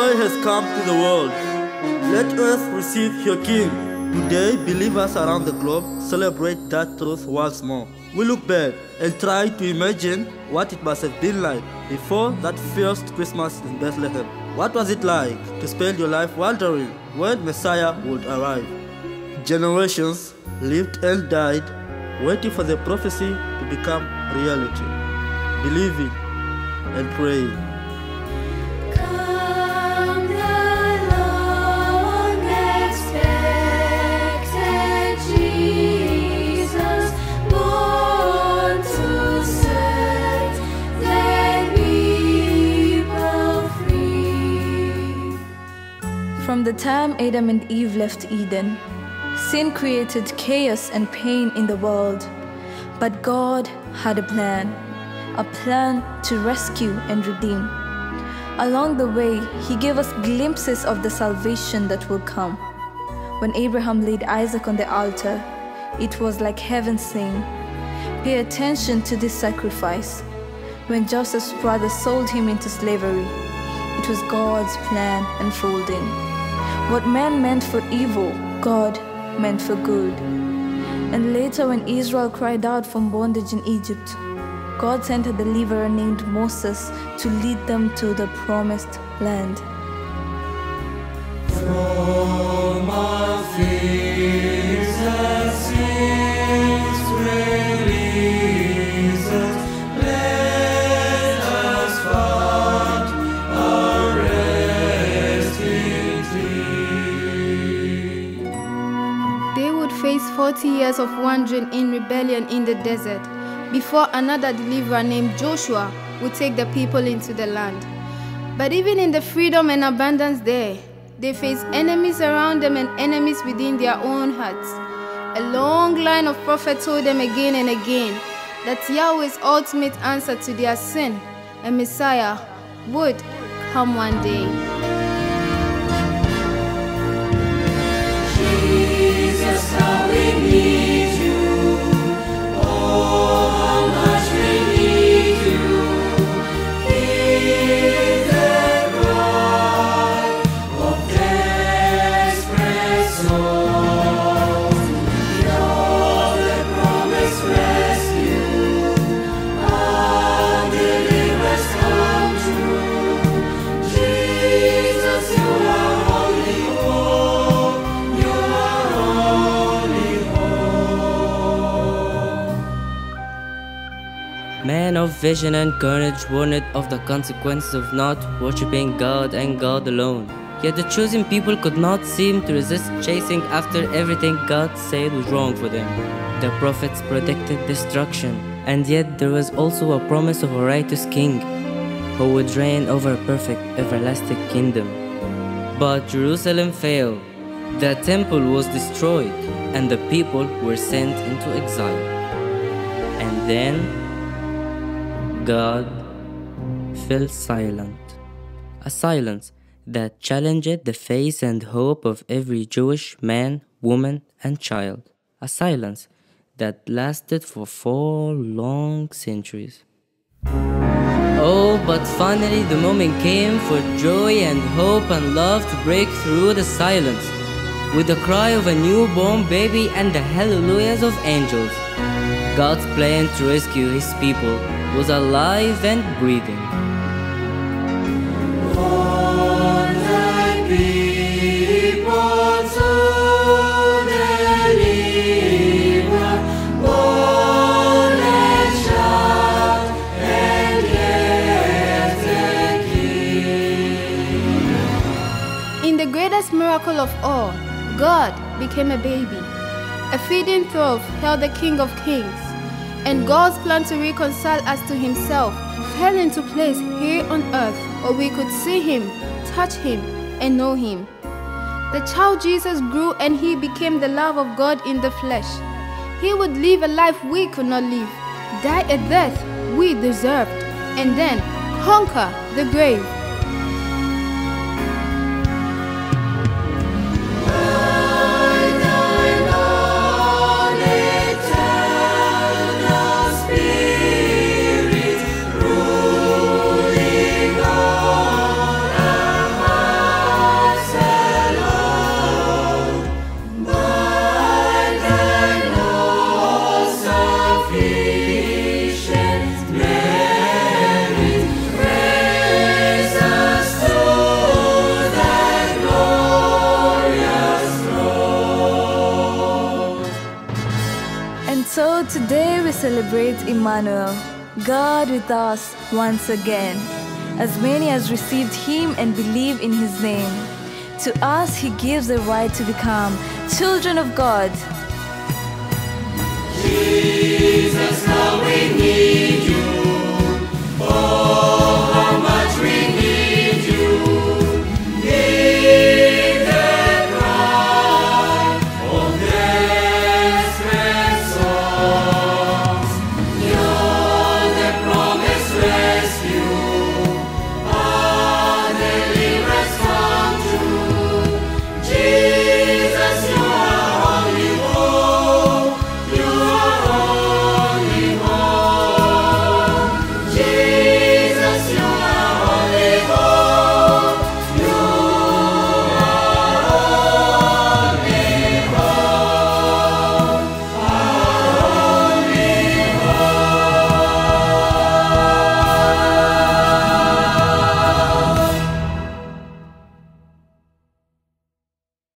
joy has come to the world. Let us receive your King. Today, believers around the globe celebrate that truth once more. We look back and try to imagine what it must have been like before that first Christmas in Bethlehem. What was it like to spend your life wondering when Messiah would arrive? Generations lived and died waiting for the prophecy to become reality, believing and praying. Come the long-expected Jesus, born to set the people free. From the time Adam and Eve left Eden, sin created chaos and pain in the world. But God had a plan to rescue and redeem. Along the way, He gave us glimpses of the salvation that will come. When Abraham laid Isaac on the altar, it was like heaven saying, "Pay attention to this sacrifice." When Joseph's brothers sold him into slavery, it was God's plan unfolding. What man meant for evil, God meant for good. And later, when Israel cried out from bondage in Egypt, God sent a deliverer named Moses to lead them to the promised land. From our fears and sins release us, let us find our rest in Thee. They would face 40 years of wandering in rebellion in the desert before another deliverer named Joshua would take the people into the land. But even in the freedom and abundance there, they face enemies around them and enemies within their own hearts. A long line of prophets told them again and again that Yahweh's ultimate answer to their sin, a Messiah, would come one day. Jesus, how we need you. Oh, how much we need you. Hear the cry of desperate souls. You're the promised rescue. Our deliverance come true. Jesus, you are only hope. You are only hope. Man of vision and courage, warned of the consequences of not worshipping God and God alone. Yet the chosen people could not seem to resist chasing after everything God said was wrong for them. The prophets predicted destruction, and yet there was also a promise of a righteous king who would reign over a perfect, everlasting kingdom. But Jerusalem failed. The temple was destroyed, and the people were sent into exile. And then God fell silent, a silence that challenged the faith and hope of every Jewish man, woman, and child, a silence that lasted for 4 long centuries. Oh, but finally the moment came for joy and hope and love to break through the silence, with the cry of a newborn baby and the hallelujahs of angels. God's plan to rescue His people was alive and breathing. On thy people to deliver, bold and shout, and yet the King. In the greatest miracle of all, God became a baby. A feeding trough held the King of Kings, and God's plan to reconcile us to Himself fell into place here on earth, where we could see Him, touch Him, and know Him. The child Jesus grew and He became the love of God in the flesh. He would live a life we could not live, die a death we deserved, and then conquer the grave. Spirit ruling on our hearts. celebrate Emmanuel, God with us once again. As many as received him and believe in his name, to us he gives the right to become children of God. Jesus, how we need you. Oh.